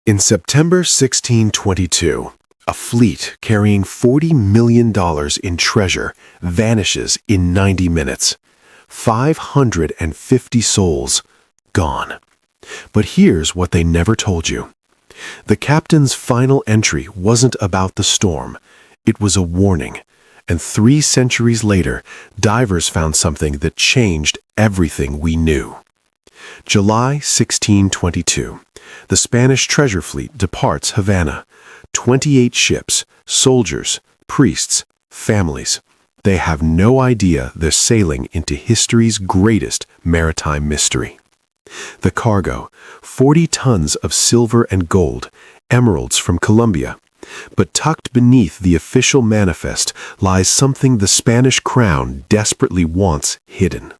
In September 1622, a fleet carrying $40 million in treasure vanishes in 90 minutes. 550 souls gone. But here's what they never told you. The captain's final entry wasn't about the storm. It was a warning. And 3 centuries later, divers found something that changed everything we knew. July 1622. The Spanish treasure fleet departs Havana. 28 ships, soldiers, priests, families. They have no idea they're sailing into history's greatest maritime mystery. The cargo, 40 tons of silver and gold, emeralds from Colombia. But tucked beneath the official manifest lies something the Spanish crown desperately wants hidden.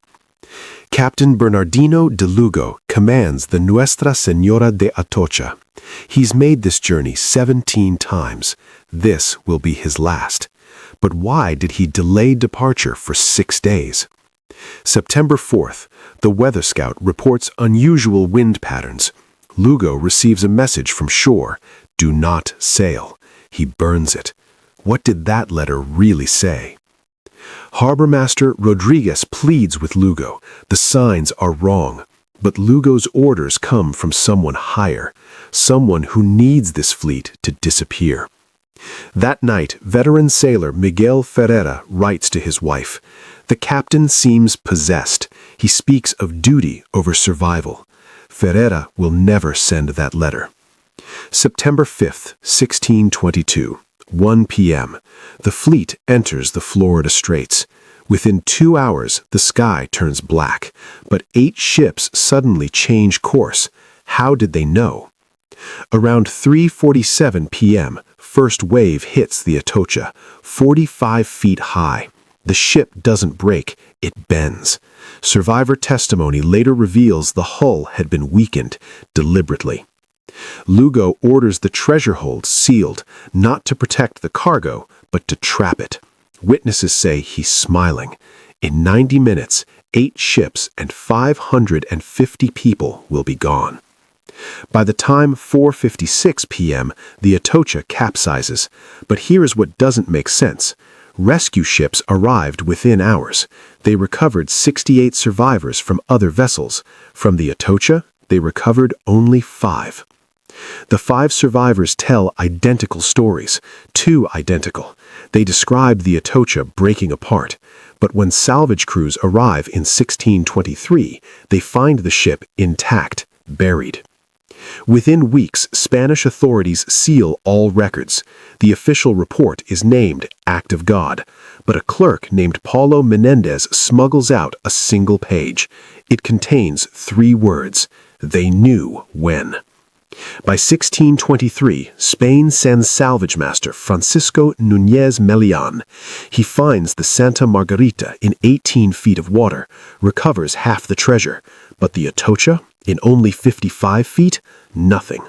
Captain Bernardino de Lugo commands the Nuestra Señora de Atocha. He's made this journey 17 times. This will be his last. But why did he delay departure for 6 days? September 4th, the weather scout reports unusual wind patterns. Lugo receives a message from shore. Do not sail. He burns it. What did that letter really say? Harbor Master Rodriguez pleads with Lugo. The signs are wrong. But Lugo's orders come from someone higher, someone who needs this fleet to disappear. That night, veteran sailor Miguel Ferreira writes to his wife. The captain seems possessed. He speaks of duty over survival. Ferreira will never send that letter. September 5th, 1622, 1 p.m. The fleet enters the Florida Straits. Within 2 hours, the sky turns black, but 8 ships suddenly change course. How did they know? Around 3:47 p.m., first wave hits the Atocha, 45 feet high. The ship doesn't break, it bends. Survivor testimony later reveals the hull had been weakened deliberately. Lugo orders the treasure hold sealed, not to protect the cargo, but to trap it. Witnesses say he's smiling. In 90 minutes, 8 ships and 550 people will be gone. By the time 4:56 p.m., the Atocha capsizes. But here's what doesn't make sense. Rescue ships arrived within hours. They recovered 68 survivors from other vessels. From the Atocha, they recovered only 5. The 5 survivors tell identical stories, 2 identical. They describe the Atocha breaking apart. But when salvage crews arrive in 1623, they find the ship intact, buried. Within weeks, Spanish authorities seal all records. The official report is named Act of God, but a clerk named Paulo Menendez smuggles out a single page. It contains 3 words. They knew when. By 1623, Spain sends salvage master Francisco Núñez Melián. He finds the Santa Margarita in 18 feet of water, recovers half the treasure, but the Atocha, in only 55 feet, nothing.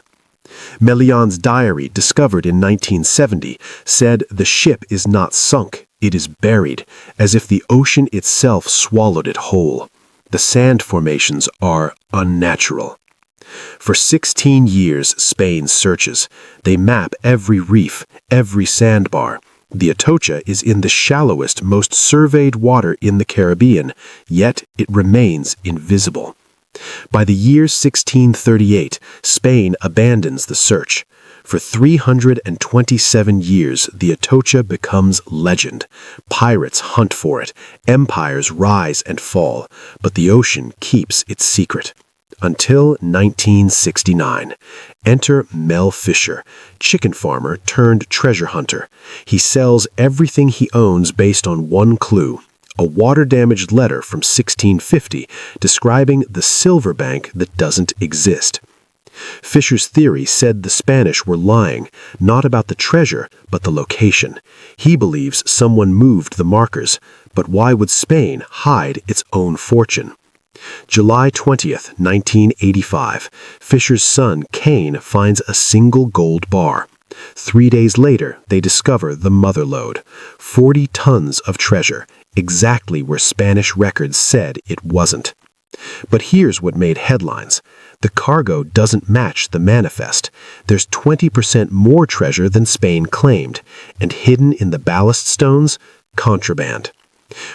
Melián's diary, discovered in 1970, said the ship is not sunk, it is buried, as if the ocean itself swallowed it whole. The sand formations are unnatural. For 16 years, Spain searches. They map every reef, every sandbar. The Atocha is in the shallowest, most surveyed water in the Caribbean, yet it remains invisible. By the year 1638, Spain abandons the search. For 327 years, the Atocha becomes legend. Pirates hunt for it, empires rise and fall, but the ocean keeps its secret. Until 1969. Enter Mel Fisher, chicken farmer turned treasure hunter. He sells everything he owns based on one clue. A water-damaged letter from 1650 describing the silver bank that doesn't exist. Fisher's theory said the Spanish were lying, not about the treasure, but the location. He believes someone moved the markers, but why would Spain hide its own fortune? July 20th, 1985, Fisher's son, Kane, finds a single gold bar. 3 days later, they discover the mother lode, 40 tons of treasure, exactly where Spanish records said it wasn't. But here's what made headlines. The cargo doesn't match the manifest. There's 20% more treasure than Spain claimed, and hidden in the ballast stones, contraband.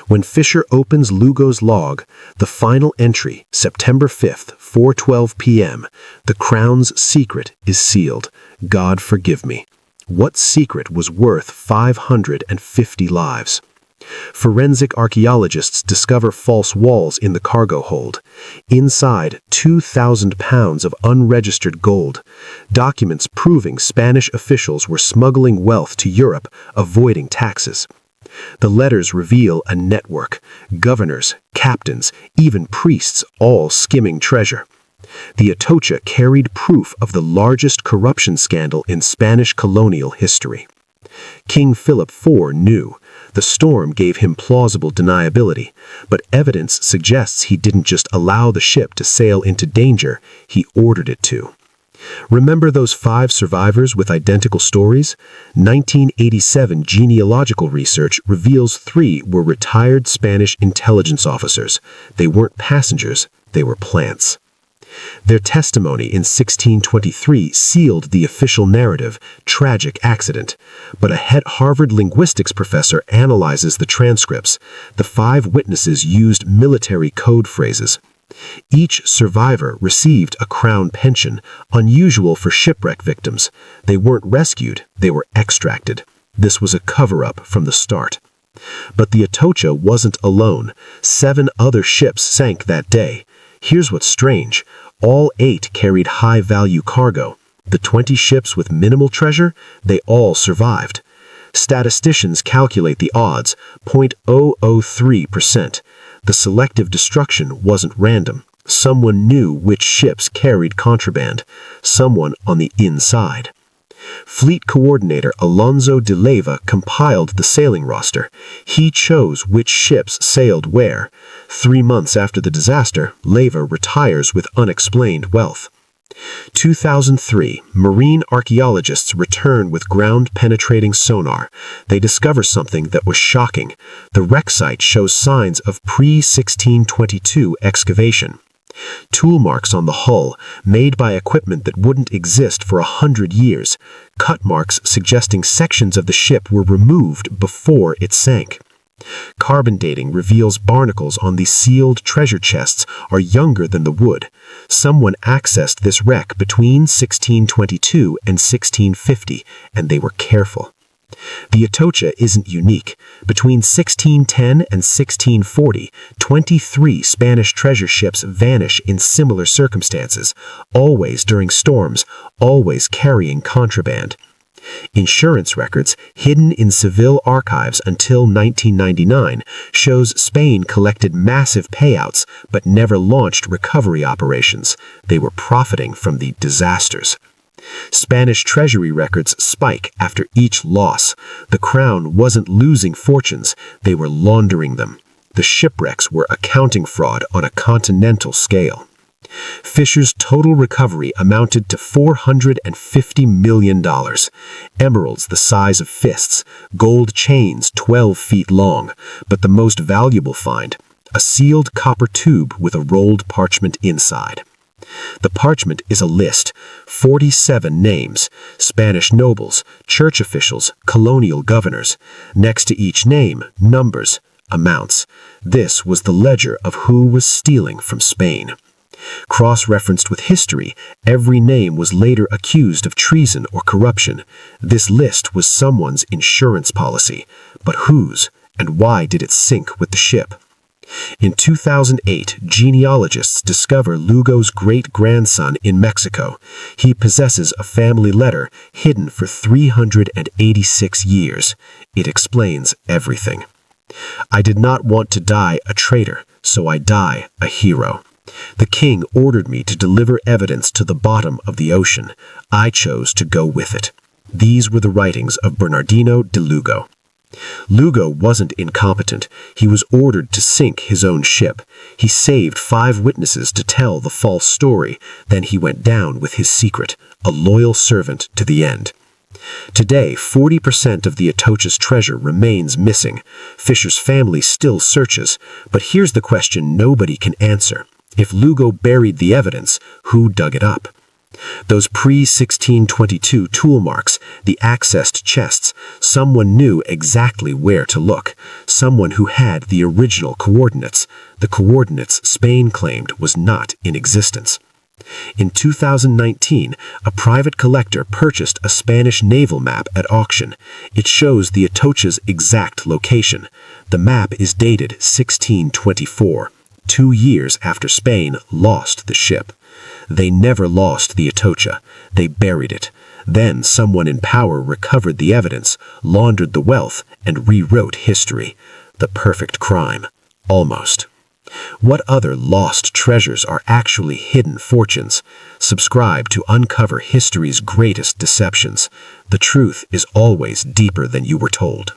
When Fisher opens Lugo's log, the final entry, September 5th, 4:12 p.m., the Crown's secret is sealed. God forgive me. What secret was worth 550 lives? Forensic archaeologists discover false walls in the cargo hold. Inside, 2,000 pounds of unregistered gold. Documents proving Spanish officials were smuggling wealth to Europe, avoiding taxes. The letters reveal a network, governors, captains, even priests, all skimming treasure. The Atocha carried proof of the largest corruption scandal in Spanish colonial history. King Philip IV knew. The storm gave him plausible deniability, but evidence suggests he didn't just allow the ship to sail into danger, he ordered it to. Remember those 5 survivors with identical stories? 1987 genealogical research reveals 3 were retired Spanish intelligence officers. They weren't passengers, they were plants. Their testimony in 1623 sealed the official narrative, tragic accident. But a Harvard linguistics professor analyzes the transcripts. The 5 witnesses used military code phrases. Each survivor received a crown pension, unusual for shipwreck victims. They weren't rescued, they were extracted. This was a cover-up from the start. But the Atocha wasn't alone. 7 other ships sank that day. Here's what's strange. All 8 carried high-value cargo. The 20 ships with minimal treasure, they all survived. Statisticians calculate the odds, 0.003%. The selective destruction wasn't random. Someone knew which ships carried contraband. Someone on the inside. Fleet coordinator Alonso de Leyva compiled the sailing roster. He chose which ships sailed where. 3 months after the disaster, Leyva retires with unexplained wealth. 2003, marine archaeologists return with ground-penetrating sonar. They discover something that was shocking. The wreck site shows signs of pre-1622 excavation. Tool marks on the hull, made by equipment that wouldn't exist for 100 years. Cut marks suggesting sections of the ship were removed before it sank. Carbon dating reveals barnacles on the sealed treasure chests are younger than the wood. Someone accessed this wreck between 1622 and 1650, and they were careful. The Atocha isn't unique. Between 1610 and 1640, 23 Spanish treasure ships vanish in similar circumstances, always during storms, always carrying contraband. Insurance records, hidden in Seville archives until 1999, shows Spain collected massive payouts but never launched recovery operations. They were profiting from the disasters. Spanish treasury records spike after each loss. The crown wasn't losing fortunes, they were laundering them. The shipwrecks were accounting fraud on a continental scale. Fisher's total recovery amounted to $450 million. Emeralds the size of fists, gold chains 12 feet long, but the most valuable find, a sealed copper tube with a rolled parchment inside. The parchment is a list, 47 names, Spanish nobles, church officials, colonial governors. Next to each name, numbers, amounts. This was the ledger of who was stealing from Spain. Cross-referenced with history, every name was later accused of treason or corruption. This list was someone's insurance policy. But whose, and why did it sink with the ship? In 2008, genealogists discover Lugo's great-grandson in Mexico. He possesses a family letter hidden for 386 years. It explains everything. I did not want to die a traitor, so I die a hero. The king ordered me to deliver evidence to the bottom of the ocean. I chose to go with it. These were the writings of Bernardino de Lugo. Lugo wasn't incompetent. He was ordered to sink his own ship. He saved 5 witnesses to tell the false story. Then he went down with his secret, a loyal servant to the end. Today, 40% of the Atocha's treasure remains missing. Fisher's family still searches. But here's the question nobody can answer. If Lugo buried the evidence, who dug it up? Those pre-1622 tool marks, the accessed chests, someone knew exactly where to look, someone who had the original coordinates, the coordinates Spain claimed was not in existence. In 2019, a private collector purchased a Spanish naval map at auction. It shows the Atocha's exact location. The map is dated 1624, 2 years after Spain lost the ship. They never lost the Atocha. They buried it. Then someone in power recovered the evidence, laundered the wealth, and rewrote history. The perfect crime. Almost. What other lost treasures are actually hidden fortunes? Subscribe to uncover history's greatest deceptions. The truth is always deeper than you were told.